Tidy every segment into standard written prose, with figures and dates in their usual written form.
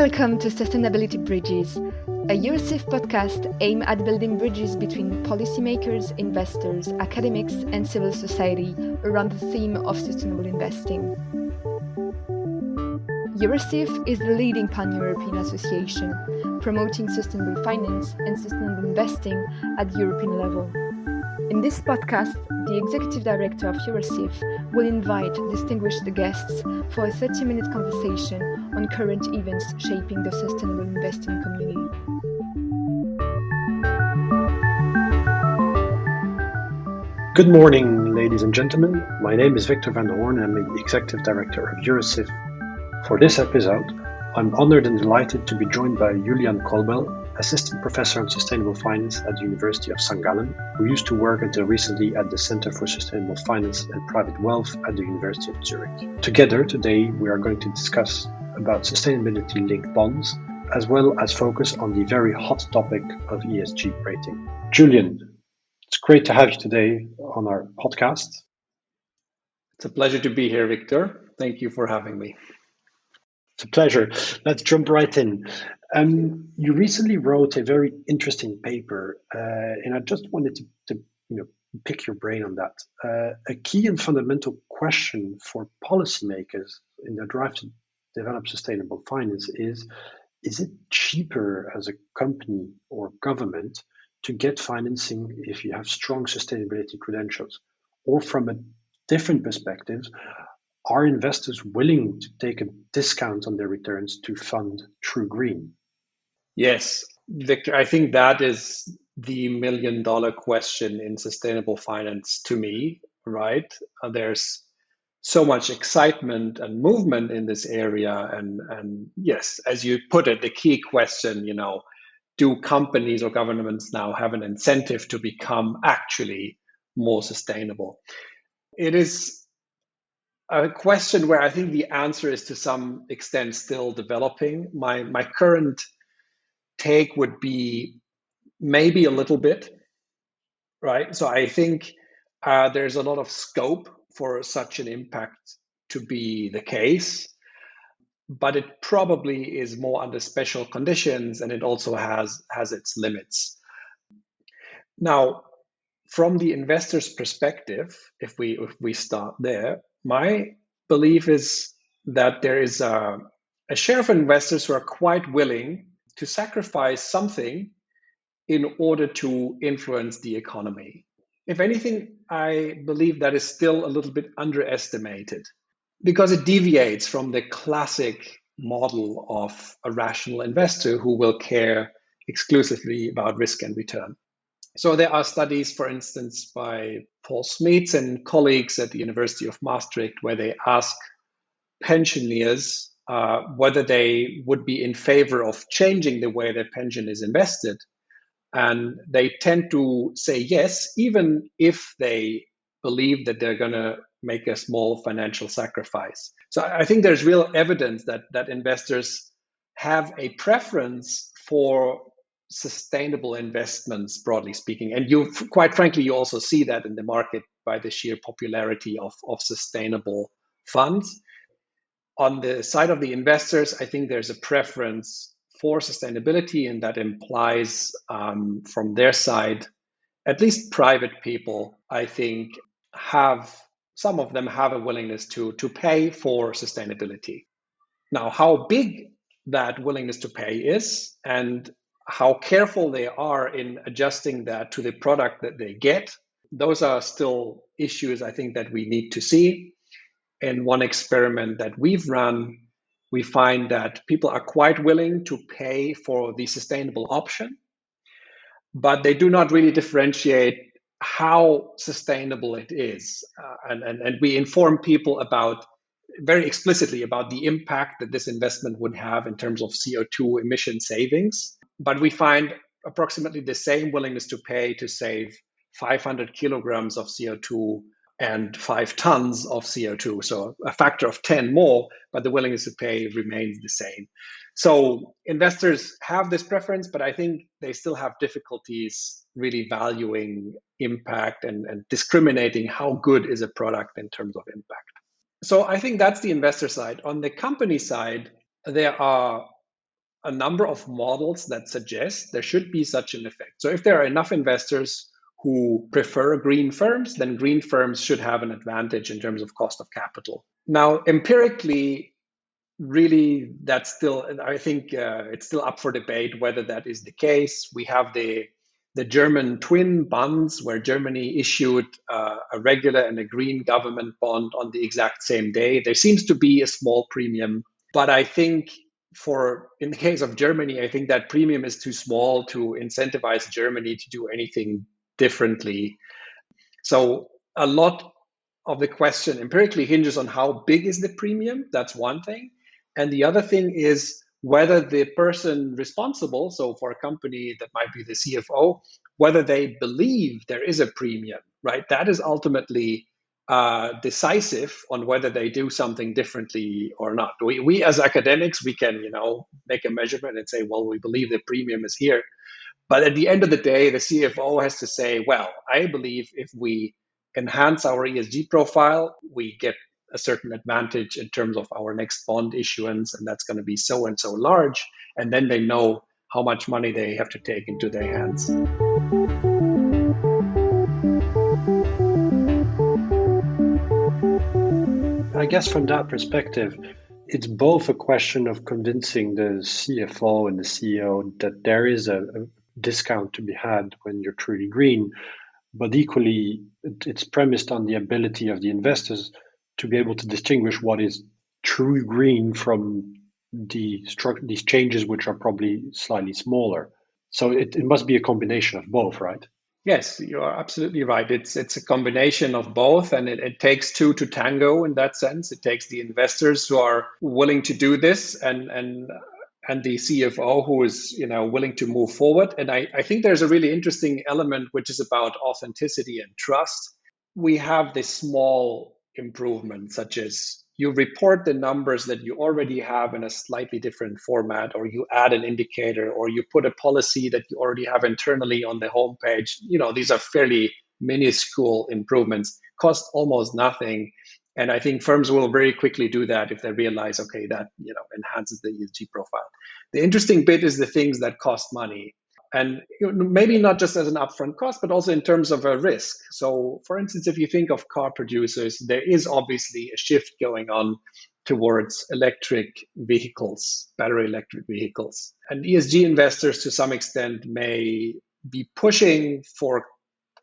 Welcome to Sustainability Bridges, a Eurosif podcast aimed at building bridges between policymakers, investors, academics, and civil society around the theme of sustainable investing. Eurosif is the leading pan-European association promoting sustainable finance and sustainable investing at the European level. In this podcast, the Executive Director of Eurosif will invite distinguished guests for a 30-minute conversation on current events shaping the sustainable investing community. Good morning, ladies and gentlemen. My name is Victor van der Hoorn and I'm the Executive Director of Eurosif. For this episode, I'm honored and delighted to be joined by Julian Kölbel, Assistant Professor in Sustainable Finance at the University of St Gallen, who used to work until recently at the Center for Sustainable Finance and Private Wealth at the University of Zurich. Together, today, we are going to discuss about sustainability-linked bonds, as well as focus on the very hot topic of ESG rating. Julian, it's great to have you today on our podcast. It's a pleasure to be here, Victor. Thank you for having me. It's a pleasure. Let's jump right in. You recently wrote a very interesting paper, and I just wanted to pick your brain on that. A key and fundamental question for policymakers in their drive to develop sustainable finance is it cheaper as a company or government to get financing if you have strong sustainability credentials? Or from a different perspective, are investors willing to take a discount on their returns to fund true green? Yes, Victor, I think that is the million-dollar question in sustainable finance to me, right? There's so much excitement and movement in this area. And yes, as you put it, the key question, do companies or governments now have an incentive to become actually more sustainable? It is a question where I think the answer is to some extent still developing. My current take would be maybe a little bit, right? So I think there's a lot of scope for such an impact to be the case, but it probably is more under special conditions, and it also has its limits. Now, from the investor's perspective, if we start there, my belief is that there is a share of investors who are quite willing to sacrifice something in order to influence the economy. If anything, I believe that is still a little bit underestimated because it deviates from the classic model of a rational investor who will care exclusively about risk and return. So there are studies, for instance, by Paul Smeets and colleagues at the University of Maastricht, where they ask pensioners whether they would be in favor of changing the way their pension is invested. And they tend to say yes, even if they believe that they're going to make a small financial sacrifice. So I think there's real evidence that investors have a preference for sustainable investments, broadly speaking. And quite frankly, you also see that in the market by the sheer popularity of sustainable funds. On the side of the investors, I think there's a preference for sustainability, and that implies from their side, at least private people, I think, some of them have a willingness to pay for sustainability. Now, how big that willingness to pay is and how careful they are in adjusting that to the product that they get, those are still issues I think that we need to see. In one experiment that we've run, we find that people are quite willing to pay for the sustainable option, but they do not really differentiate how sustainable it is. And we inform people very explicitly about the impact that this investment would have in terms of CO2 emission savings. But we find approximately the same willingness to pay to save 500 kilograms of CO2 and 5 tons of CO2. So a factor of 10 more, but the willingness to pay remains the same. So investors have this preference, but I think they still have difficulties really valuing impact and discriminating how good is a product in terms of impact. So I think that's the investor side. On the company side, there are a number of models that suggest there should be such an effect. So if there are enough investors who prefer green firms, then green firms should have an advantage in terms of cost of capital. Now, empirically, really, that's still, I think it's still up for debate whether that is the case. We have the German twin bonds, where Germany issued a regular and a green government bond on the exact same day. There seems to be a small premium, but I think in the case of Germany, I think that premium is too small to incentivize Germany to do anything differently. So a lot of the question empirically hinges on how big is the premium. That's one thing. And the other thing is whether the person responsible, so for a company that might be the CFO, whether they believe there is a premium, right? That is ultimately decisive on whether they do something differently or not. We as academics, we can, make a measurement and say, well, we believe the premium is here. But at the end of the day, the CFO has to say, well, I believe if we enhance our ESG profile, we get a certain advantage in terms of our next bond issuance, and that's going to be so and so large. And then they know how much money they have to take into their hands. I guess from that perspective, it's both a question of convincing the CFO and the CEO that there is a discount to be had when you're truly green, but equally it's premised on the ability of the investors to be able to distinguish what is true green from these changes, which are probably slightly smaller. So it must be a combination of both, right? Yes, you are absolutely right. It's a combination of both, and it takes two to tango in that sense. It takes the investors who are willing to do this, and the CFO who is willing to move forward. And I think there's a really interesting element which is about authenticity and trust. We have this small improvement, such as you report the numbers that you already have in a slightly different format, or you add an indicator, or you put a policy that you already have internally on the homepage. These are fairly minuscule improvements, cost almost nothing. And I think firms will very quickly do that if they realize, okay, that enhances the ESG profile. The interesting bit is the things that cost money. And maybe not just as an upfront cost, but also in terms of a risk. So, for instance, if you think of car producers, there is obviously a shift going on towards electric vehicles, battery electric vehicles. And ESG investors, to some extent, may be pushing for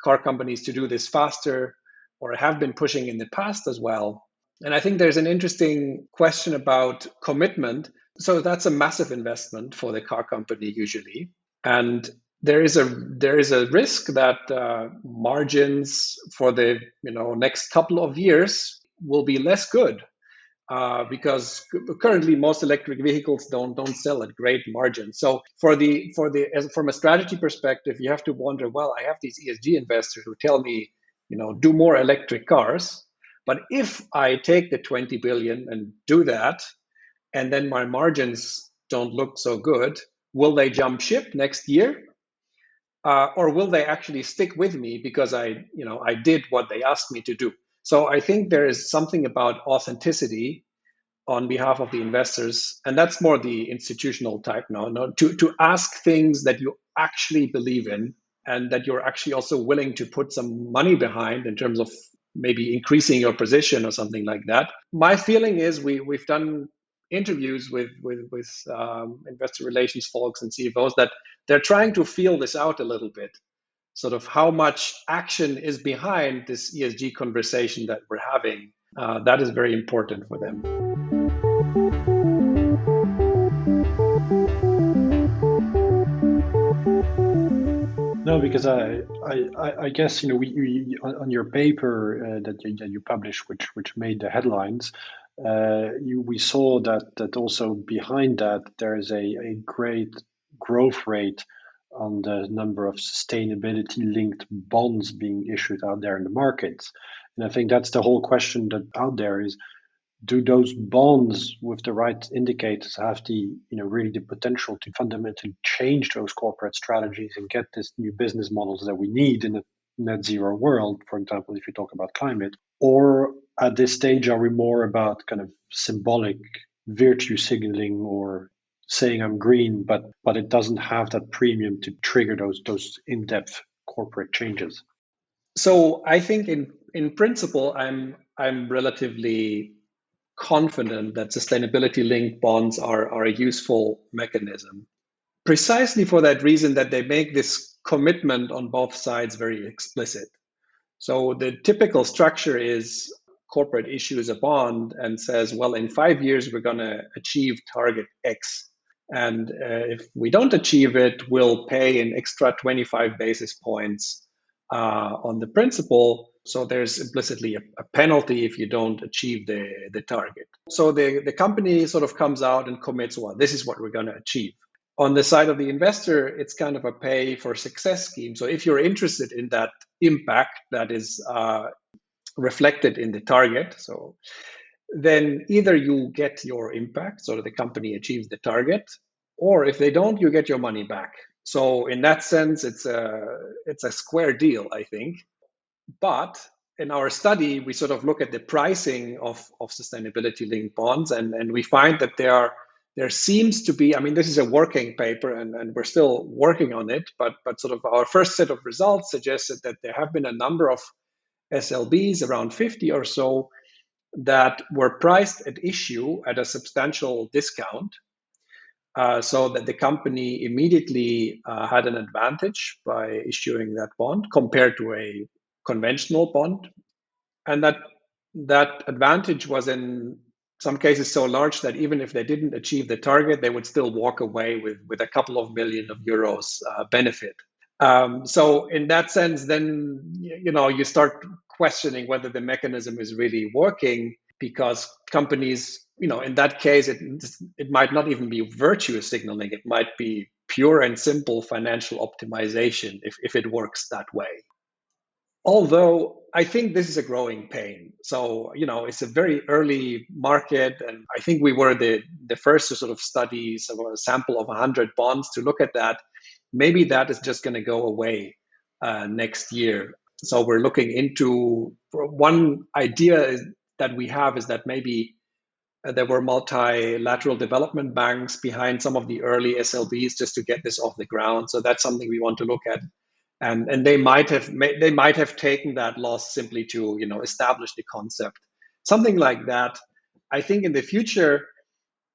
car companies to do this faster, or have been pushing in the past as well. And I think there's an interesting question about commitment. So that's a massive investment for the car company usually. And there is a risk that margins for the next couple of years will be less good because currently most electric vehicles don't sell at great margins. So from a strategy perspective, you have to wonder, well, I have these ESG investors who tell me, do more electric cars, but if I take the 20 billion and do that, and then my margins don't look so good, will they jump ship next year? Or will they actually stick with me because I did what they asked me to do? So I think there is something about authenticity on behalf of the investors, and that's more the institutional type now, to ask things that you actually believe in and that you're actually also willing to put some money behind in terms of maybe increasing your position or something like that. My feeling is we've done interviews with investor relations folks and CFOs that they're trying to feel this out a little bit, sort of how much action is behind this ESG conversation that we're having. That is very important for them. No, because I guess we on your paper that you published, which made the headlines, we saw that also behind that there is a great growth rate on the number of sustainability-linked bonds being issued out there in the markets, and I think that's the whole question that out there is: do those bonds with the right indicators have the really the potential to fundamentally change those corporate strategies and get this new business models that we need in a net zero world, for example, if you talk about climate? Or at this stage, are we more about kind of symbolic virtue signaling or saying I'm green, but it doesn't have that premium to trigger those in-depth corporate changes? So I think in principle, I'm relatively confident that sustainability linked bonds are a useful mechanism. Precisely for that reason that they make this commitment on both sides very explicit. So the typical structure is corporate issues a bond and says, well, in 5 years, we're going to achieve target X. And if we don't achieve it, we'll pay an extra 25 basis points on the principal. So there's implicitly a penalty if you don't achieve the target. So the company sort of comes out and commits, well, this is what we're going to achieve. On the side of the investor, it's kind of a pay for success scheme. So if you're interested in that impact that is reflected in the target, so then either you get your impact, so that the company achieves the target, or if they don't, you get your money back. So in that sense, it's a square deal, I think. But in our study, we sort of look at the pricing of sustainability linked bonds, and we find that there seems to be, I mean, this is a working paper and we're still working on it, but sort of our first set of results suggested that there have been a number of SLBs, around 50 or so, that were priced at issue at a substantial discount, so that the company immediately had an advantage by issuing that bond compared to a conventional bond. And that advantage was in some cases so large that even if they didn't achieve the target, they would still walk away with a couple of million of euros benefit. So in that sense, then you start questioning whether the mechanism is really working, because companies, in that case, it might not even be virtue signaling. It might be pure and simple financial optimization if it works that way. Although I think this is a growing pain. So, it's a very early market. And I think we were the first to sort of study a sample of 100 bonds to look at that. Maybe that is just going to go away next year. So we're looking into, one idea that we have is that maybe there were multilateral development banks behind some of the early SLBs just to get this off the ground. So that's something we want to look at. And they might have taken that loss simply to establish the concept, something like that. I think in the future,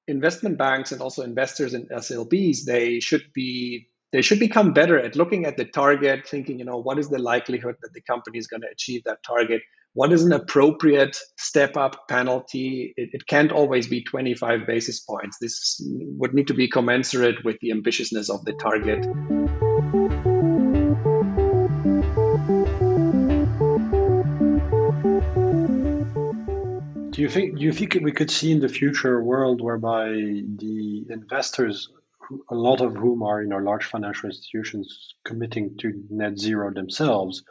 investment banks and also investors in SLBs, they should become better at looking at the target, thinking, what is the likelihood that the company is going to achieve that target? What is an appropriate step up penalty? It can't always be 25 basis points. This would need to be commensurate with the ambitiousness of the target. Do you think we could see in the future a world whereby the investors, a lot of whom are large financial institutions committing to net zero themselves,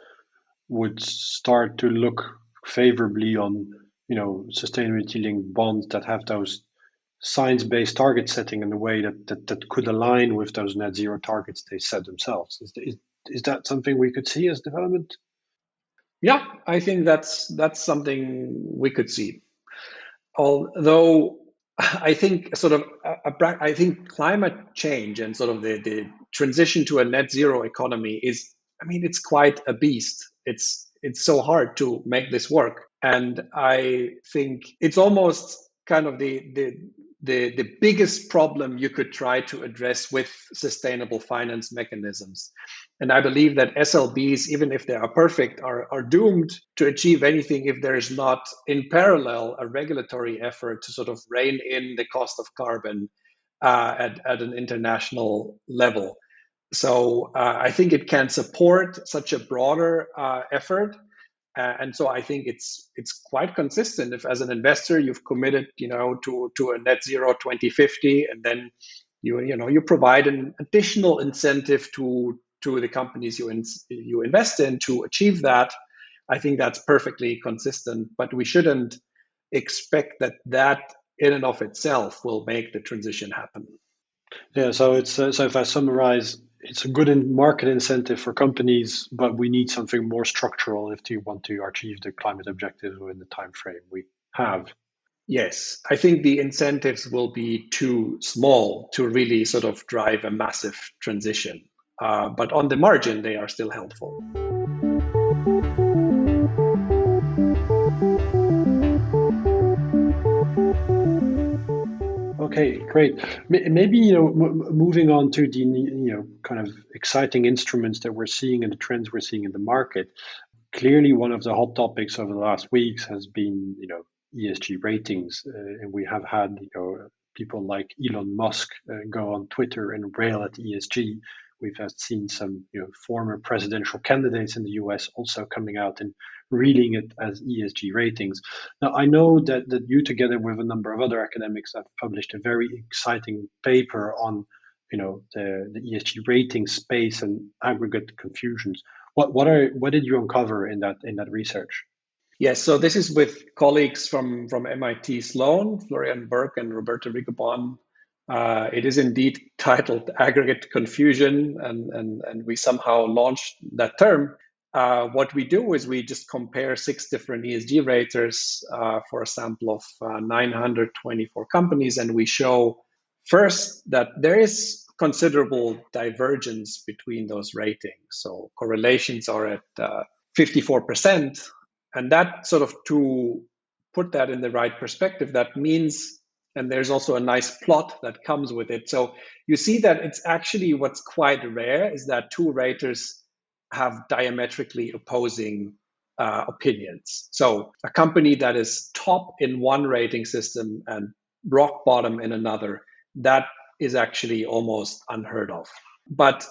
would start to look favorably on sustainability linked bonds that have those science-based target setting in a way that could align with those net zero targets they set themselves? Is that something we could see as development? Yeah, I think that's something we could see. Although I think I think climate change and sort of the transition to a net zero economy is, it's quite a beast. It's so hard to make this work. And I think it's almost kind of the biggest problem you could try to address with sustainable finance mechanisms. And I believe that SLBs, even if they are perfect, are doomed to achieve anything if there is not in parallel a regulatory effort to sort of rein in the cost of carbon at an international level. So I think it can support such a broader effort. And so I think it's quite consistent. If as an investor you've committed, to a net zero 2050, and then you provide an additional incentive to the companies you invest in to achieve that, I think that's perfectly consistent. But we shouldn't expect that in and of itself will make the transition happen. Yeah. So if I summarize, it's a good market incentive for companies, but we need something more structural if you want to achieve the climate objectives within the time frame we have. Yes, I think the incentives will be too small to really sort of drive a massive transition. But on the margin, they are still helpful. Okay, great. Maybe moving on to the kind of exciting instruments that we're seeing and the trends we're seeing in the market. Clearly, one of the hot topics over the last weeks has been ESG ratings, and we have had people like Elon Musk go on Twitter and rail at ESG. We've seen some former presidential candidates in the US also coming out and reading it as ESG ratings. Now, I know that you, together with a number of other academics, have published a very exciting paper on the ESG rating space and aggregate confusions. What did you uncover in that research? Yes, so this is with colleagues from MIT Sloan, Florian Burke and Roberto Rigobon. It is indeed titled Aggregate Confusion, and we somehow launched that term. What we do is we just compare 6 different ESG raters for a sample of 924 companies, and we show first that there is considerable divergence between those ratings. So correlations are at 54%. And that sort of, to put that in the right perspective, that means, and there's also a nice plot that comes with it. So you see that it's actually, what's quite rare is that 2 raters have diametrically opposing opinions. So a company that is top in one rating system and rock bottom in another, that is actually almost unheard of. But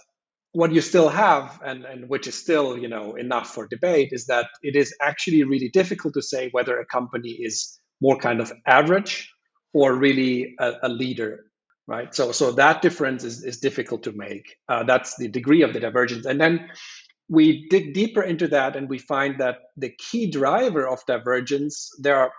what you still have, and which is still enough for debate, is that it is actually really difficult to say whether a company is more kind of average or really a leader, right? So that difference is difficult to make. That's the degree of the divergence. And then we dig deeper into that, and we find that the key driver of divergence, there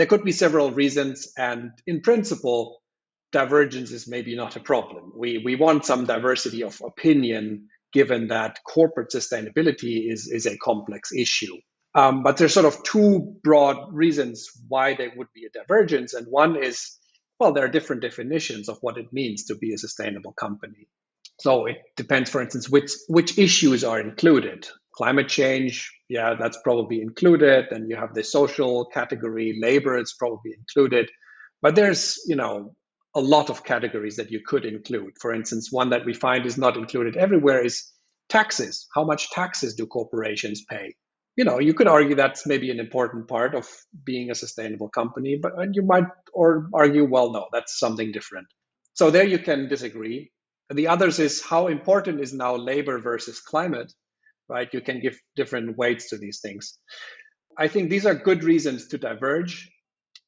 could be several reasons, and in principle, divergence is maybe not a problem. We want some diversity of opinion, given that corporate sustainability is a complex issue. But there's sort of 2 broad reasons why there would be a divergence. And one is, well, there are different definitions of what it means to be a sustainable company. So it depends, for instance, which issues are included. Climate change, yeah, that's probably included. Then you have the social category, labor, it's probably included. But there's, a lot of categories that you could include. For instance, one that we find is not included everywhere is taxes. How much taxes do corporations pay? You could argue that's maybe an important part of being a sustainable company, but you might argue, well, no, that's something different. So there you can disagree. The others is, how important is now labor versus climate, right? You can give different weights to these things. I think these are good reasons to diverge.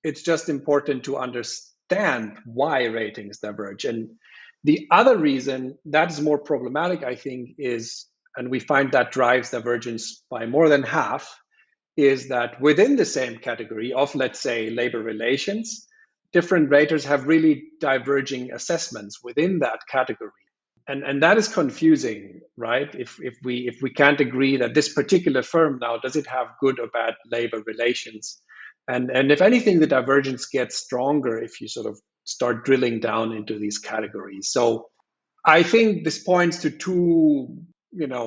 It's just important to understand why ratings diverge. And the other reason that is more problematic, I think, is, and we find that drives divergence by more than half, is that within the same category of, let's say, labor relations, different raters have really diverging assessments within that category. And that is confusing, right? If we can't agree that this particular firm now, does it have good or bad labor relations? And if anything, the divergence gets stronger if you sort of start drilling down into these categories. So I think this points to 2,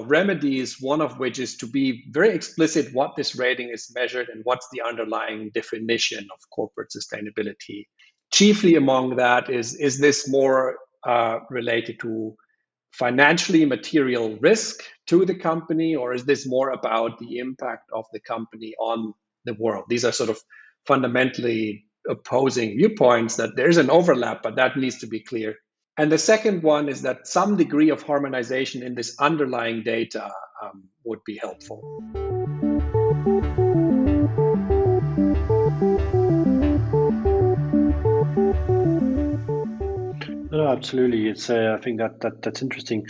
remedies, one of which is to be very explicit what this rating is measured and what's the underlying definition of corporate sustainability. Chiefly among that is this more related to financially material risk to the company, or is this more about the impact of the company on the world? These are sort of fundamentally opposing viewpoints, that there's an overlap, but that needs to be clear. And the second one is that some degree of harmonization in this underlying data would be helpful. No, absolutely. It's I think that's interesting.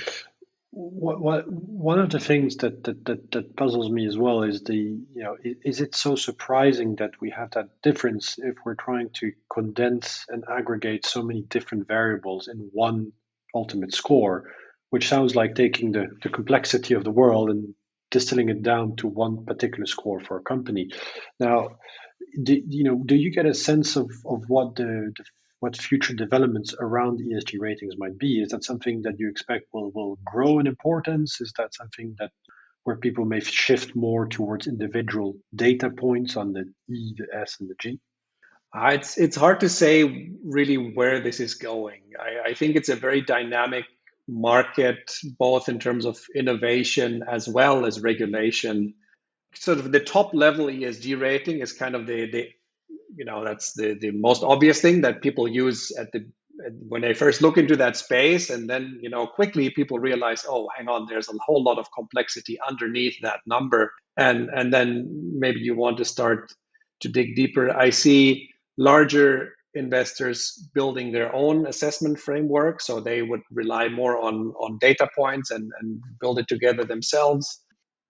One of the things that puzzles me as well is is it so surprising that we have that difference if we're trying to condense and aggregate so many different variables in one ultimate score, which sounds like taking the complexity of the world and distilling it down to one particular score for a company. Now, do you get a sense of what future developments around ESG ratings might be? Is that something that you expect will grow in importance? Is that something that where people may shift more towards individual data points on the E, the S, and the G? It's hard to say really where this is going. I think it's a very dynamic market, both in terms of innovation as well as regulation. Sort of the top level ESG rating is kind of the that's the most obvious thing that people use when they first look into that space, and then quickly people realize, oh, hang on, there's a whole lot of complexity underneath that number, and then maybe you want to start to dig deeper. I see larger investors building their own assessment framework, so they would rely more on data points and build it together themselves.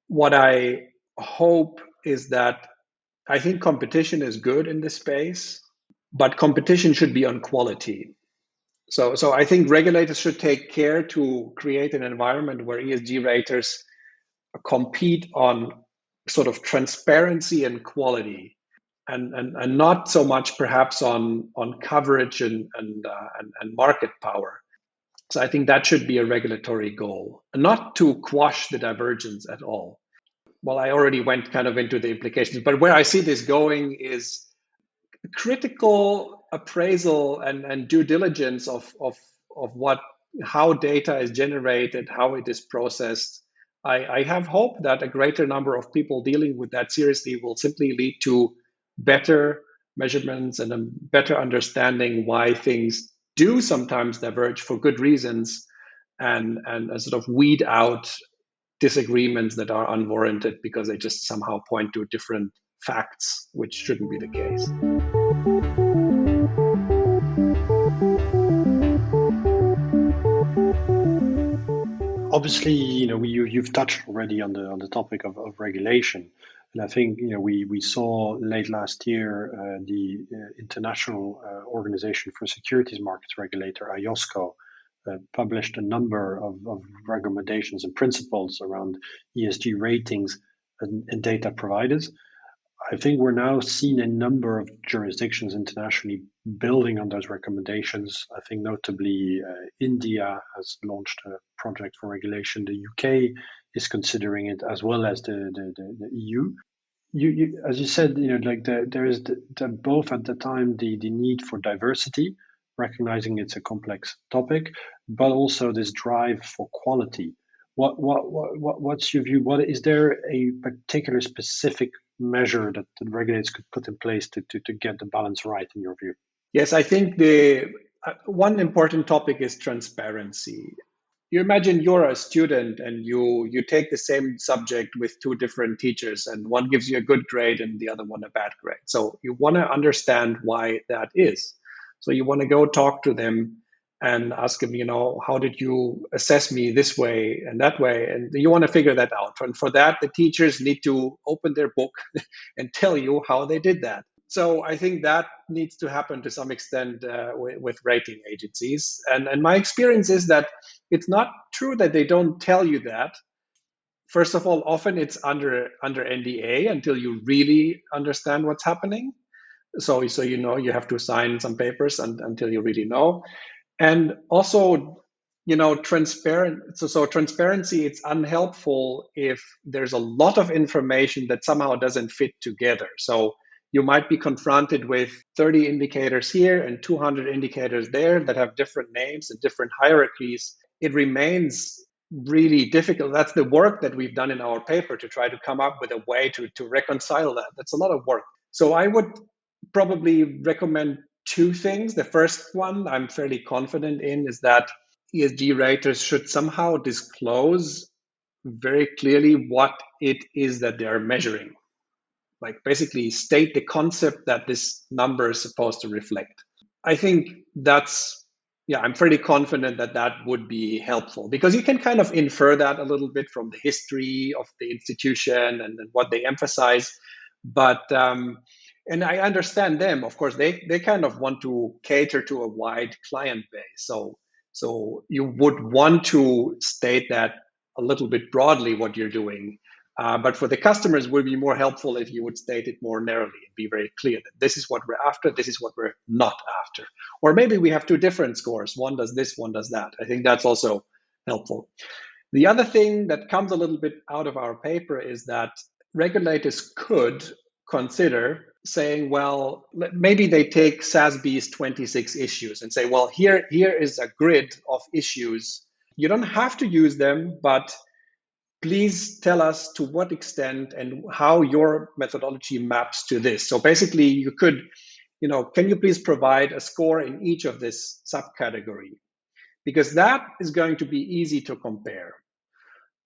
What I hope is that I think competition is good in this space, but competition should be on quality. So I think regulators should take care to create an environment where ESG raters compete on sort of transparency and quality, and not so much perhaps on coverage and market power. So I think that should be a regulatory goal, and not to quash the divergence at all. Well, I already went kind of into the implications, but where I see this going is critical appraisal and due diligence of how data is generated, how it is processed. I have hope that a greater number of people dealing with that seriously will simply lead to better measurements and a better understanding why things do sometimes diverge for good reasons, and sort of weed out disagreements that are unwarranted because they just somehow point to different facts, which shouldn't be the case. Obviously, you've touched already on the topic of regulation, and I think we saw late last year the International Organization for Securities Markets Regulator, IOSCO, published a number of recommendations and principles around ESG ratings and data providers. I think we're now seeing a number of jurisdictions internationally building on those recommendations. I think notably India has launched a project for regulation. The UK is considering it, as well as the EU. As you said, there is both at the time the need for diversity, recognizing it's a complex topic, but also this drive for quality. What's your view? What is there a particular specific measure that the regulators could put in place to get the balance right, in your view? Yes, I think the one important topic is transparency. You imagine you're a student and you take the same subject with two different teachers, and one gives you a good grade and the other one a bad grade. So you want to understand why that is. So you want to go talk to them and ask them, how did you assess me this way and that way? And you want to figure that out. And for that, the teachers need to open their book and tell you how they did that. So I think that needs to happen to some extent with rating agencies. And my experience is that it's not true that they don't tell you that. First of all, often it's under NDA until you really understand what's happening. So you have to sign some papers until you really know. And also, transparent. So transparency, it's unhelpful if there's a lot of information that somehow doesn't fit together. So you might be confronted with 30 indicators here and 200 indicators there that have different names and different hierarchies. It remains really difficult. That's the work that we've done in our paper to try to come up with a way to reconcile that. That's a lot of work. So I would probably recommend two things. The first one I'm fairly confident in is that ESG raters should somehow disclose very clearly what it is that they are measuring. Like basically state the concept that this number is supposed to reflect. I think I'm fairly confident that would be helpful, because you can kind of infer that a little bit from the history of the institution and what they emphasize. But and I understand them. Of course, they kind of want to cater to a wide client base. So you would want to state that a little bit broadly what you're doing. But for the customers, it would be more helpful if you would state it more narrowly and be very clear that this is what we're after, this is what we're not after. Or maybe we have two different scores. One does this, one does that. I think that's also helpful. The other thing that comes a little bit out of our paper is that regulators could consider saying, well, maybe they take SASB's 26 issues and say, well, here is a grid of issues. You don't have to use them, but please tell us to what extent and how your methodology maps to this. So basically you could, can you please provide a score in each of this subcategory? Because that is going to be easy to compare,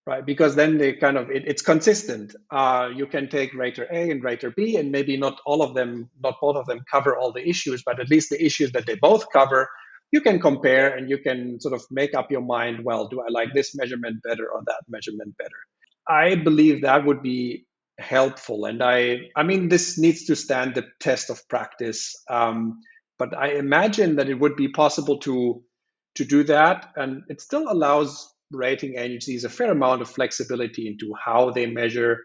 right? Because then it's consistent. You can take rater A and rater B, and maybe not both of them cover all the issues, but at least the issues that they both cover, you can compare and you can sort of make up your mind, well, do I like this measurement better or that measurement better? I believe that would be helpful. And I mean, this needs to stand the test of practice. But I imagine that it would be possible to do that. And it still allows rating agencies a fair amount of flexibility into how they measure.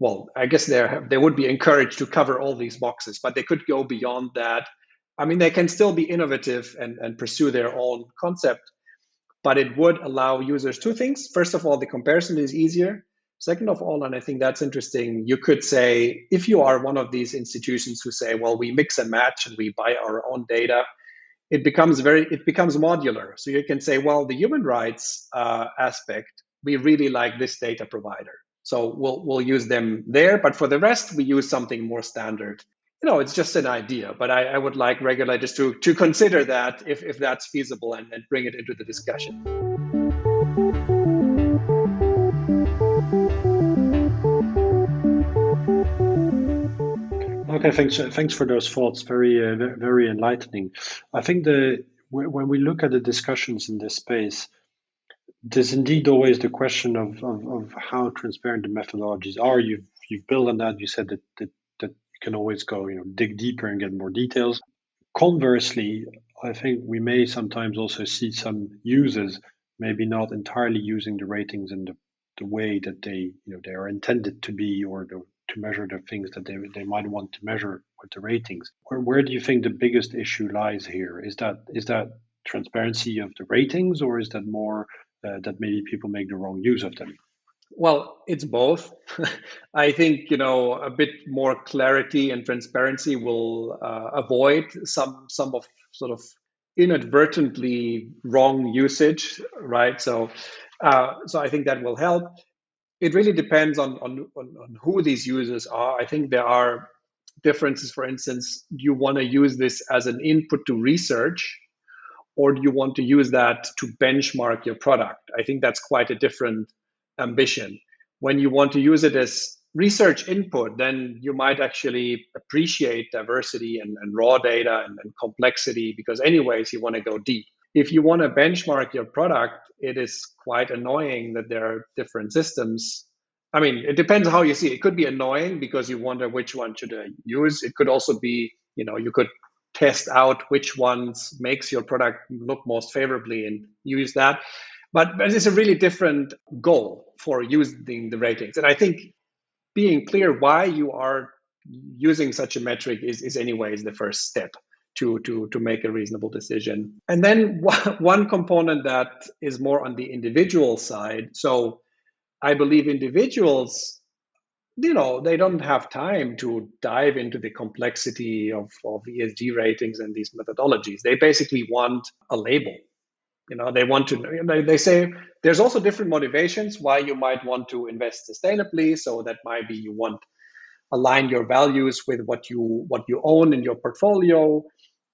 Well, I guess they would be encouraged to cover all these boxes, but they could go beyond that. I mean, they can still be innovative and pursue their own concept, but it would allow users two things. First of all, the comparison is easier. Second of all, and I think that's interesting, you could say, if you are one of these institutions who say, well, we mix and match and we buy our own data, it becomes modular. So you can say, well, the human rights aspect, we really like this data provider. So we'll use them there, but for the rest, we use something more standard. It's just an idea, but I would like regulators to consider that if that's feasible and bring it into the discussion. Okay, thanks for those thoughts. Very enlightening. I think when we look at the discussions in this space, there's indeed always the question of how transparent the methodologies are. You've built on that. You said that you can always go dig deeper and get more details. Conversely, I think we may sometimes also see some users maybe not entirely using the ratings in the way that they are intended to be, or to measure the things that they might want to measure with the ratings. Where do you think the biggest issue lies here? Is that transparency of the ratings, or is that more that maybe people make the wrong use of them? Well, it's both. I think, a bit more clarity and transparency will avoid some of sort of inadvertently wrong usage, right? So I think that will help. It really depends on who these users are. I think there are differences. For instance, do you want to use this as an input to research, or do you want to use that to benchmark your product? I think that's quite a different ambition. When you want to use it as research input, then you might actually appreciate diversity and raw data and complexity, because anyways, you want to go deep. If you want to benchmark your product, it is quite annoying that there are different systems. I mean, it depends how you see it. It could be annoying because you wonder which one should I use. It could also be, you could test out which ones makes your product look most favorably and use that. But it's a really different goal for using the ratings. And I think being clear why you are using such a metric is anyways the first step to make a reasonable decision. And then one component that is more on the individual side. So I believe individuals, they don't have time to dive into the complexity of ESG ratings and these methodologies. They basically want a label. They want to, they say there's also different motivations why you might want to invest sustainably. So that might be you want align your values with what you own in your portfolio.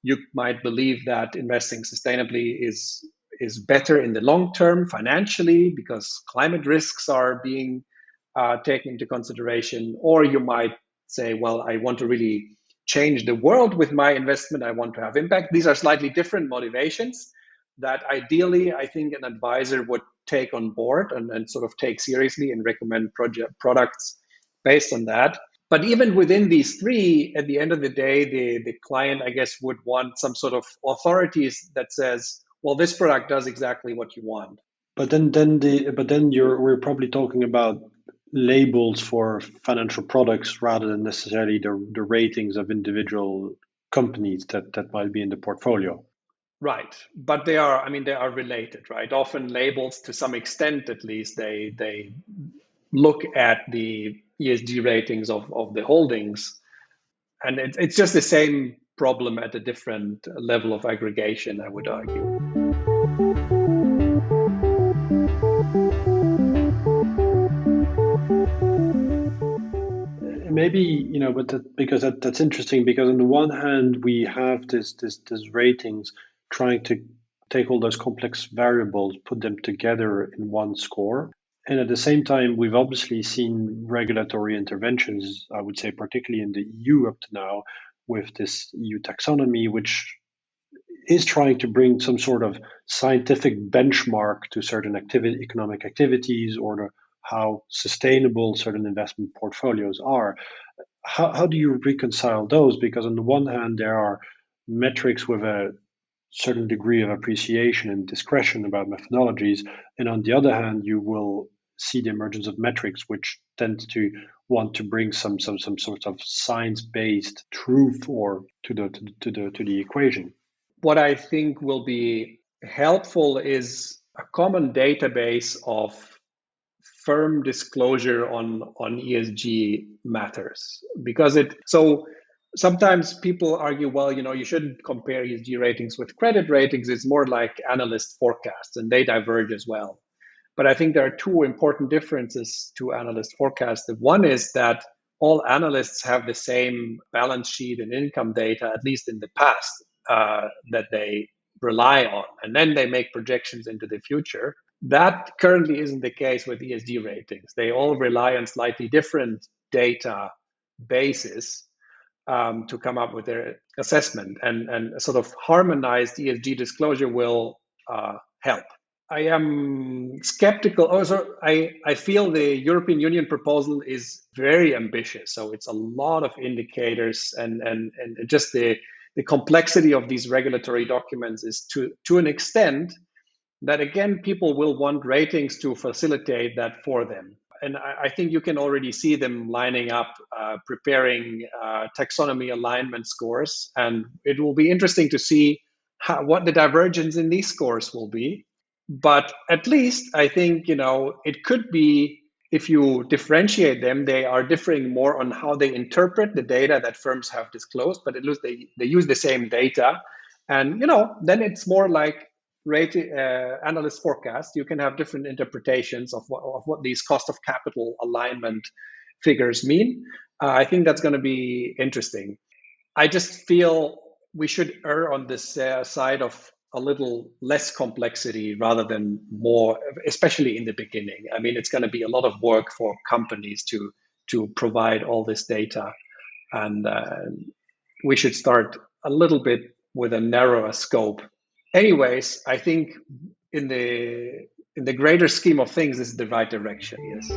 You might believe that investing sustainably is better in the long term financially because climate risks are being taken into consideration. Or you might say, well, I want to really change the world with my investment. I want to have impact. These are slightly different motivations that ideally I think an advisor would take on board and sort of take seriously and recommend products based on that. But even within these three, at the end of the day, the client, I guess, would want some sort of authorities that says, well, this product does exactly what you want. But then we're probably talking about labels for financial products rather than necessarily the ratings of individual companies that might be in the portfolio. Right, but they are related, right? Often labels, to some extent at least, they look at the ESG ratings of the holdings, and it's just the same problem at a different level of aggregation, I would argue. Maybe, but because that's interesting, because on the one hand we have this ratings trying to take all those complex variables, put them together in one score. And at the same time, we've obviously seen regulatory interventions, I would say, particularly in the EU up to now, with this EU taxonomy, which is trying to bring some sort of scientific benchmark to certain economic activities or how sustainable certain investment portfolios are. How do you reconcile those? Because on the one hand, there are metrics with a certain degree of appreciation and discretion about methodologies, and on the other hand, you will see the emergence of metrics which tend to want to bring some sort of science-based truth or to the equation. What I think will be helpful is a common database of firm disclosure on ESG matters, because sometimes people argue, well, you shouldn't compare ESG ratings with credit ratings. It's more like analyst forecasts, and they diverge as well. But I think there are two important differences to analyst forecasts. The one is that all analysts have the same balance sheet and income data, at least in the past, that they rely on, and then they make projections into the future. That currently isn't the case with ESG ratings. They all rely on slightly different data bases to come up with their assessment, and a sort of harmonized ESG disclosure will help. I am skeptical. Also, I feel the European Union proposal is very ambitious. So it's a lot of indicators, and just the complexity of these regulatory documents is to an extent that, again, people will want ratings to facilitate that for them. And I think you can already see them lining up, preparing taxonomy alignment scores. And it will be interesting to see what the divergence in these scores will be. But at least I think, it could be, if you differentiate them, they are differing more on how they interpret the data that firms have disclosed, but they use the same data. And, then it's more like analyst forecast. You can have different interpretations of what these cost of capital alignment figures mean. I think that's going to be interesting. I just feel we should err on this side of a little less complexity rather than more, especially in the beginning. I mean, it's going to be a lot of work for companies to provide all this data, and we should start a little bit with a narrower scope. Anyways, I think in the greater scheme of things, this is the right direction, yes.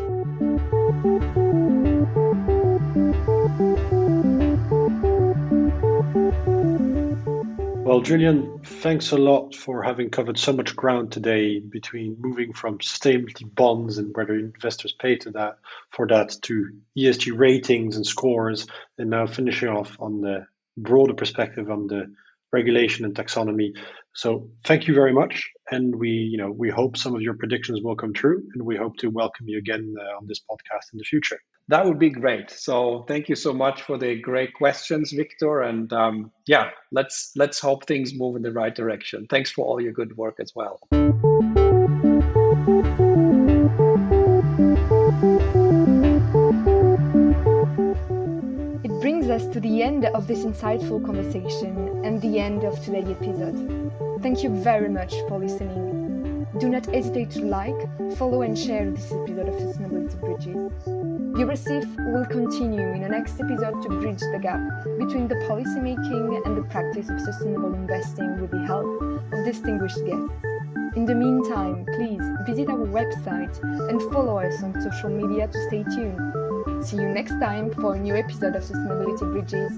Well, Julian, thanks a lot for having covered so much ground today, between moving from sustainability bonds and whether investors pay for that to ESG ratings and scores, and now finishing off on the broader perspective on the regulation and taxonomy. So thank you very much, and we hope some of your predictions will come true, and we hope to welcome you again on this podcast in the future. That would be great. So thank you so much for the great questions, Victor, and let's hope things move in the right direction. Thanks for all your good work as well. It brings us to the end of this insightful conversation and the end of today's episode. Thank you very much for listening. Do not hesitate to like, follow and share this episode of Sustainability Bridges. Eurosif will continue in the next episode to bridge the gap between the policymaking and the practice of sustainable investing with the help of distinguished guests. In the meantime, please visit our website and follow us on social media to stay tuned. See you next time for a new episode of Sustainability Bridges.